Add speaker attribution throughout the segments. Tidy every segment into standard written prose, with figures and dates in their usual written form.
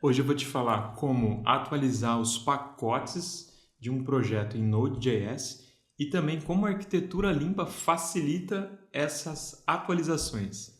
Speaker 1: Hoje eu vou te falar como atualizar os pacotes de um projeto em Node.js e também como a arquitetura limpa facilita essas atualizações.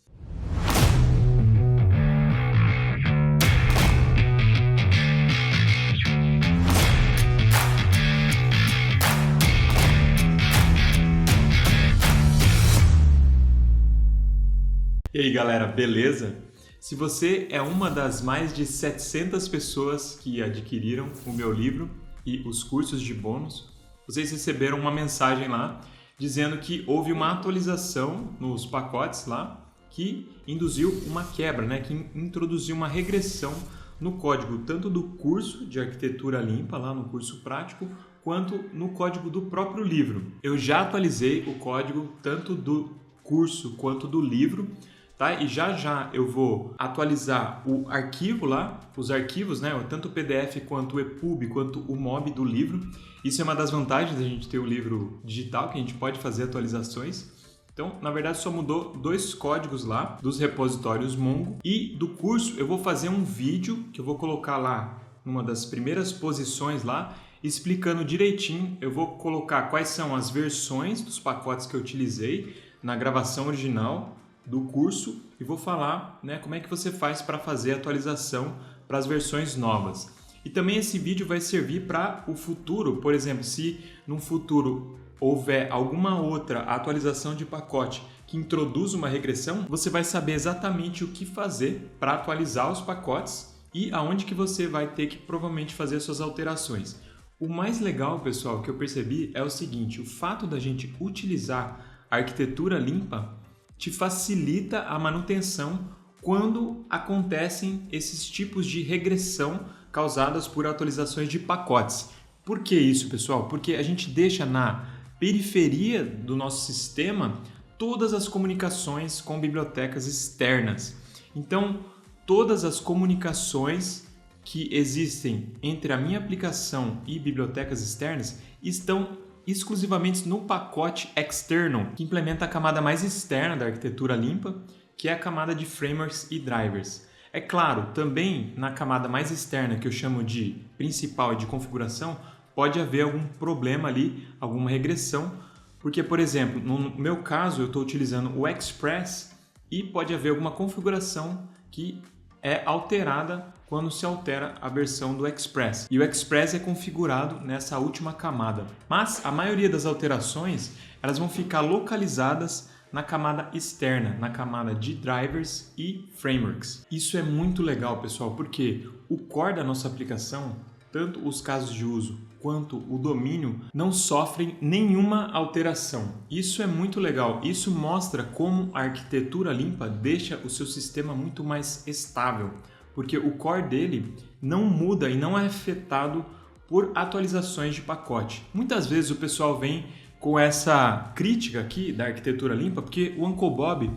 Speaker 1: E aí galera, beleza? Se você é uma das mais de 700 pessoas que adquiriram o meu livro e os cursos de bônus, vocês receberam uma mensagem lá dizendo que houve uma atualização nos pacotes lá que induziu uma quebra, que introduziu uma regressão no código, tanto do curso de arquitetura limpa, lá no curso prático, quanto no código do próprio livro. Eu já atualizei o código tanto do curso quanto do livro, tá? E já eu vou atualizar o arquivo lá, os arquivos, tanto o PDF quanto o EPUB, quanto o MOB do livro. Isso é uma das vantagens da gente ter o livro digital, que a gente pode fazer atualizações. Então, na verdade, só mudou dois códigos lá dos repositórios Mongo. E do curso eu vou fazer um vídeo que eu vou colocar lá numa das primeiras posições lá, explicando direitinho. Eu vou colocar quais são as versões dos pacotes que eu utilizei na gravação original do curso e vou falar como é que você faz para fazer a atualização para as versões novas. E também esse vídeo vai servir para o futuro, por exemplo, se no futuro houver alguma outra atualização de pacote que introduz uma regressão, você vai saber exatamente o que fazer para atualizar os pacotes e aonde que você vai ter que provavelmente fazer suas alterações. O mais legal, pessoal, que eu percebi é o seguinte: o fato da gente utilizar a arquitetura limpa te facilita a manutenção quando acontecem esses tipos de regressão causadas por atualizações de pacotes. Por que isso, pessoal? Porque a gente deixa na periferia do nosso sistema todas as comunicações com bibliotecas externas. Então, todas as comunicações que existem entre a minha aplicação e bibliotecas externas estão exclusivamente no pacote external, que implementa a camada mais externa da arquitetura limpa, que é a camada de frameworks e drivers. É claro, também na camada mais externa, que eu chamo de principal e de configuração, pode haver algum problema ali, alguma regressão, porque, por exemplo, no meu caso, eu estou utilizando o Express e pode haver alguma configuração que é alterada quando se altera a versão do Express. E o Express é configurado nessa última camada. Mas a maioria das alterações elas vão ficar localizadas na camada externa, na camada de drivers e frameworks. Isso é muito legal, pessoal, porque o core da nossa aplicação, tanto os casos de uso quanto o domínio, não sofrem nenhuma alteração. Isso é muito legal. Isso mostra como a arquitetura limpa deixa o seu sistema muito mais estável, porque o core dele não muda e não é afetado por atualizações de pacote. Muitas vezes o pessoal vem com essa crítica aqui da arquitetura limpa, porque o Uncle Bob,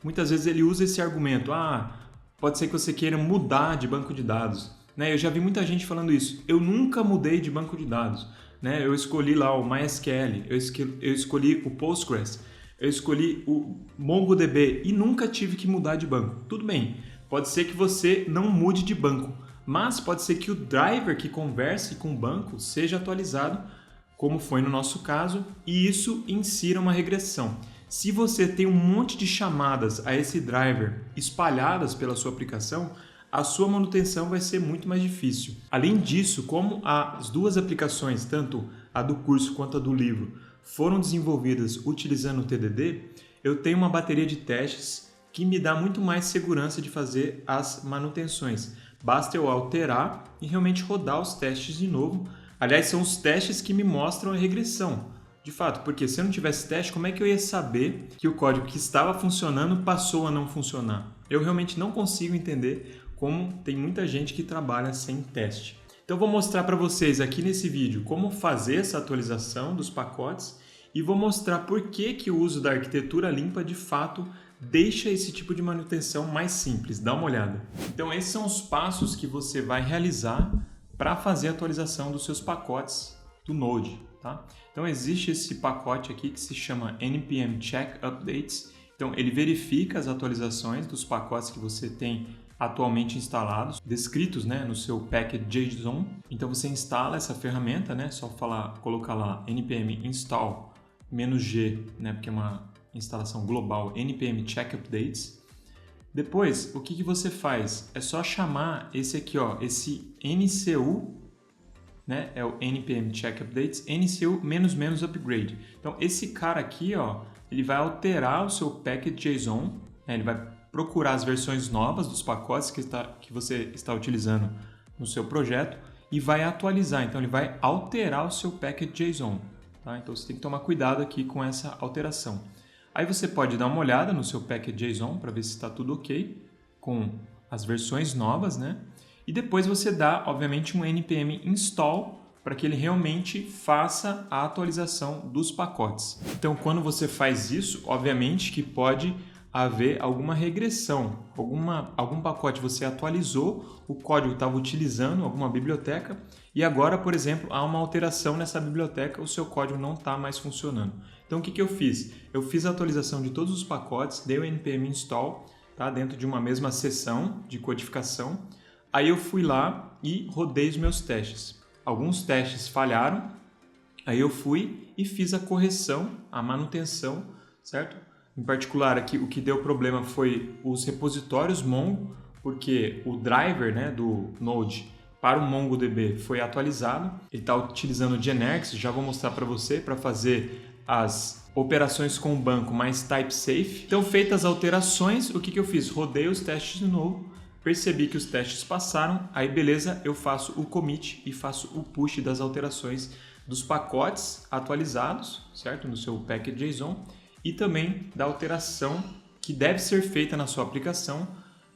Speaker 1: muitas vezes ele usa esse argumento: pode ser que você queira mudar de banco de dados. Eu já vi muita gente falando isso. Eu nunca mudei de banco de dados. Eu escolhi lá o MySQL, eu escolhi o Postgres, eu escolhi o MongoDB e nunca tive que mudar de banco. Tudo bem, pode ser que você não mude de banco, mas pode ser que o driver que converse com o banco seja atualizado, como foi no nosso caso, e isso insira uma regressão. Se você tem um monte de chamadas a esse driver espalhadas pela sua aplicação, a sua manutenção vai ser muito mais difícil. Além disso, como as duas aplicações, tanto a do curso quanto a do livro, foram desenvolvidas utilizando o TDD, eu tenho uma bateria de testes que me dá muito mais segurança de fazer as manutenções. Basta eu alterar e realmente rodar os testes de novo. Aliás, são os testes que me mostram a regressão. De fato, porque se eu não tivesse teste, como é que eu ia saber que o código que estava funcionando passou a não funcionar? Eu realmente não consigo entender como tem muita gente que trabalha sem teste. Então, eu vou mostrar para vocês aqui nesse vídeo como fazer essa atualização dos pacotes e vou mostrar por que o uso da arquitetura limpa de fato deixa esse tipo de manutenção mais simples. Dá uma olhada. Então, esses são os passos que você vai realizar para fazer a atualização dos seus pacotes do Node. Tá? Então, existe esse pacote aqui que se chama npm check updates. Então, ele verifica as atualizações dos pacotes que você tem atualmente instalados, descritos, né, no seu package.json. Então você instala essa ferramenta, né, só colocar lá npm install -g, né, porque é uma instalação global, npm check updates. Depois, o que você faz? É só chamar esse aqui, ó, esse NCU, né, é o npm check updates, NCU -- upgrade. Então esse cara aqui, ó, ele vai alterar o seu package.json, né, ele vai procurar as versões novas dos pacotes que você está utilizando no seu projeto e vai atualizar. Então ele vai alterar o seu package.json. Tá? Então você tem que tomar cuidado aqui com essa alteração. Aí você pode dar uma olhada no seu package.json para ver se está tudo ok com as versões novas, né? E depois você dá, obviamente, um npm install para que ele realmente faça a atualização dos pacotes. Então, quando você faz isso, obviamente que pode haver alguma regressão, algum pacote você atualizou, o código estava utilizando alguma biblioteca e agora, por exemplo, há uma alteração nessa biblioteca, o seu código não está mais funcionando. Então, o que eu fiz? Eu fiz a atualização de todos os pacotes, dei o npm install, tá, dentro de uma mesma seção de codificação. Aí eu fui lá e rodei os meus testes. Alguns testes falharam, aí eu fui e fiz a correção, a manutenção, certo? Em particular, aqui o que deu problema foi os repositórios Mongo, porque o driver, né, do Node para o MongoDB foi atualizado. Ele está utilizando o Generics, já vou mostrar para você, para fazer as operações com o banco mais type safe. Então, feitas as alterações, o que eu fiz? Rodei os testes de novo, percebi que os testes passaram, aí beleza, eu faço o commit e faço o push das alterações dos pacotes atualizados, certo? No seu package.json e também da alteração que deve ser feita na sua aplicação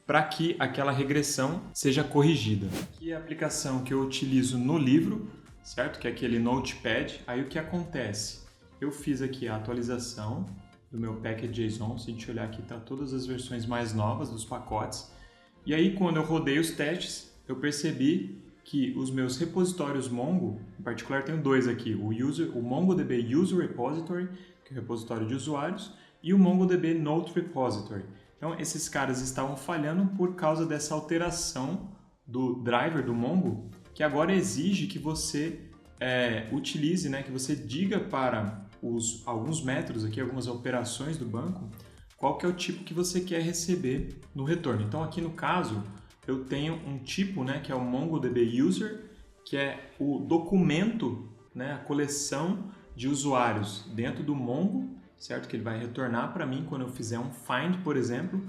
Speaker 1: para que aquela regressão seja corrigida. Aqui é a aplicação que eu utilizo no livro, certo? Que é aquele Notepad. Aí o que acontece? Eu fiz aqui a atualização do meu package.json, se a gente olhar aqui, tá todas as versões mais novas dos pacotes. E aí, quando eu rodei os testes, eu percebi que os meus repositórios Mongo, em particular tenho dois aqui, o MongoDB User Repository, que é o repositório de usuários, e o MongoDB Note Repository. Então, esses caras estavam falhando por causa dessa alteração do driver do Mongo, que agora exige que você utilize, né, que você diga para alguns métodos aqui, algumas operações do banco, qual que é o tipo que você quer receber no retorno. Então, aqui no caso, eu tenho um tipo, né, que é o MongoDB User, que é o documento, né, a coleção de usuários dentro do Mongo, certo? Que ele vai retornar para mim quando eu fizer um find, por exemplo.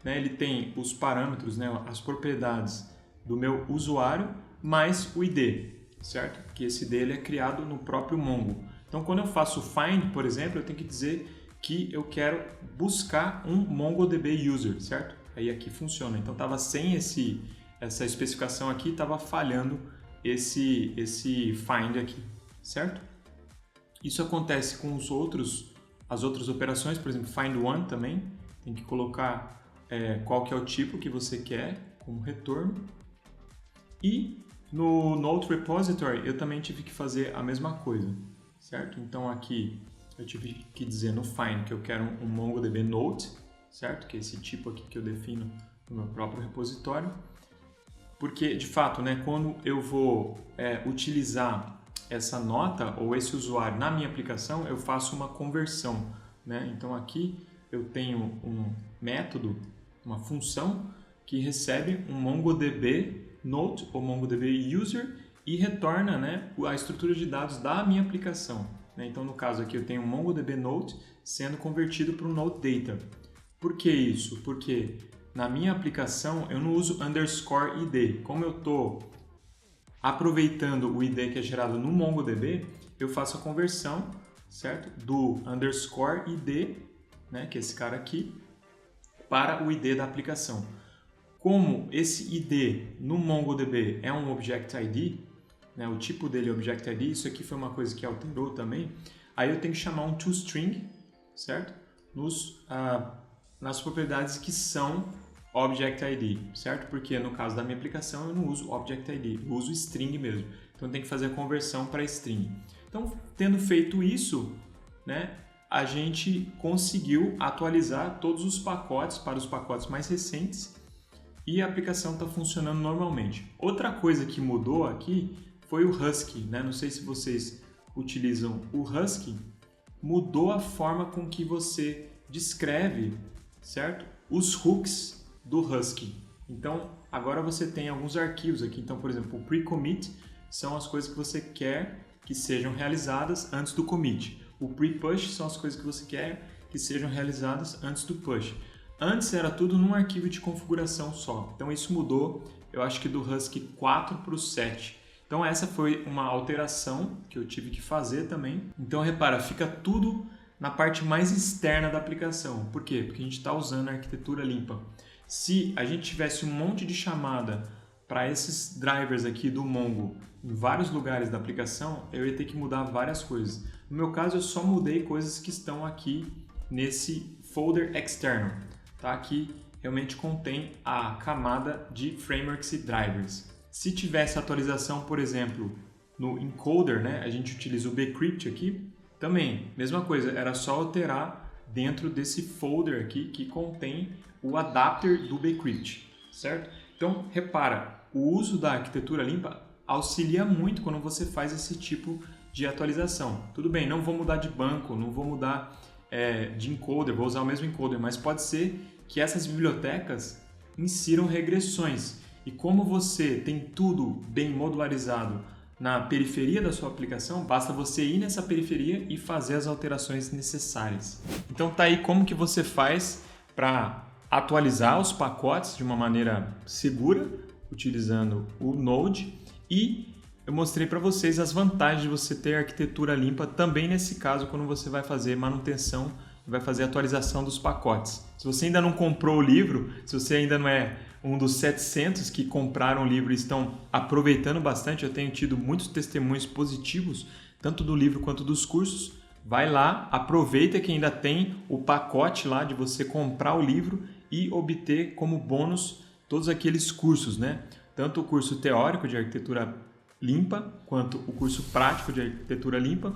Speaker 1: Né, ele tem os parâmetros, né, as propriedades do meu usuário, mais o ID, certo? Que esse ID ele é criado no próprio Mongo. Então, quando eu faço find, por exemplo, eu tenho que dizer que eu quero buscar um MongoDB User, certo? Aí aqui funciona. Então estava sem essa especificação aqui, estava falhando esse find aqui, certo? Isso acontece com as outras operações, por exemplo, find one também. Tem que colocar qual que é o tipo que você quer com retorno. E no Note Repository eu também tive que fazer a mesma coisa, certo? Então aqui eu tive que dizer no find que eu quero um MongoDB Note, certo? Que é esse tipo aqui que eu defino no meu próprio repositório. Porque, de fato, né, quando eu vou utilizar essa nota ou esse usuário na minha aplicação, eu faço uma conversão, né? Então aqui eu tenho um método, uma função que recebe um MongoDB Note ou MongoDB User e retorna, né, a estrutura de dados da minha aplicação. Então, no caso aqui, eu tenho um MongoDB Note sendo convertido para um Note Data. Por que isso? Porque na minha aplicação eu não uso underscore ID. Como eu estou aproveitando o ID que é gerado no MongoDB, eu faço a conversão, certo? Do underscore ID, né, que é esse cara aqui, para o ID da aplicação. Como esse ID no MongoDB é um Object ID, né, o tipo dele é Object ID, isso aqui foi uma coisa que alterou também, aí eu tenho que chamar um toString, certo? Nas propriedades que são Object ID, certo? Porque no caso da minha aplicação eu não uso Object ID, eu uso string mesmo. Então tem que fazer a conversão para string. Então, tendo feito isso, né, a gente conseguiu atualizar todos os pacotes para os pacotes mais recentes e a aplicação está funcionando normalmente. Outra coisa que mudou aqui foi o Husky, né? Não sei se vocês utilizam o Husky, mudou a forma com que você descreve, certo? Os hooks do Husky. Então, agora você tem alguns arquivos aqui. Então, por exemplo, o pre-commit são as coisas que você quer que sejam realizadas antes do commit. O pre-push são as coisas que você quer que sejam realizadas antes do push. Antes era tudo num arquivo de configuração só. Então, isso mudou, eu acho que do Husky 4 para o 7. Então, essa foi uma alteração que eu tive que fazer também. Então, repara, fica tudo na parte mais externa da aplicação. Por quê? Porque a gente está usando a arquitetura limpa. Se a gente tivesse um monte de chamada para esses drivers aqui do Mongo em vários lugares da aplicação, eu ia ter que mudar várias coisas. No meu caso, eu só mudei coisas que estão aqui nesse folder externo, tá? Que realmente contém a camada de frameworks e drivers. Se tivesse atualização, por exemplo, no encoder, né, a gente utiliza o bcrypt aqui, também, mesma coisa, era só alterar dentro desse folder aqui que contém o adapter do bcrypt, certo? Então, repara, o uso da arquitetura limpa auxilia muito quando você faz esse tipo de atualização. Tudo bem, não vou mudar de banco, não vou mudar de encoder, vou usar o mesmo encoder, mas pode ser que essas bibliotecas insiram regressões. E como você tem tudo bem modularizado na periferia da sua aplicação, basta você ir nessa periferia e fazer as alterações necessárias. Então tá aí como que você faz para atualizar os pacotes de uma maneira segura, utilizando o Node, e eu mostrei para vocês as vantagens de você ter arquitetura limpa também nesse caso quando você vai fazer manutenção e vai fazer atualização dos pacotes. Se você ainda não comprou o livro, se você ainda não é um dos 700 que compraram o livro e estão aproveitando bastante, eu tenho tido muitos testemunhos positivos, tanto do livro quanto dos cursos, vai lá, aproveita que ainda tem o pacote lá de você comprar o livro e obter como bônus todos aqueles cursos, né? Tanto o curso teórico de arquitetura limpa, quanto o curso prático de arquitetura limpa,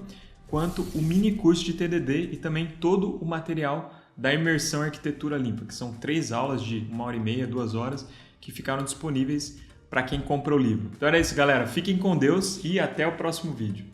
Speaker 1: quanto o mini curso de TDD e também todo o material da imersão arquitetura limpa, que são 3 aulas de 1h30, 2 horas, que ficaram disponíveis para quem compra o livro. Então era isso, galera. Fiquem com Deus e até o próximo vídeo.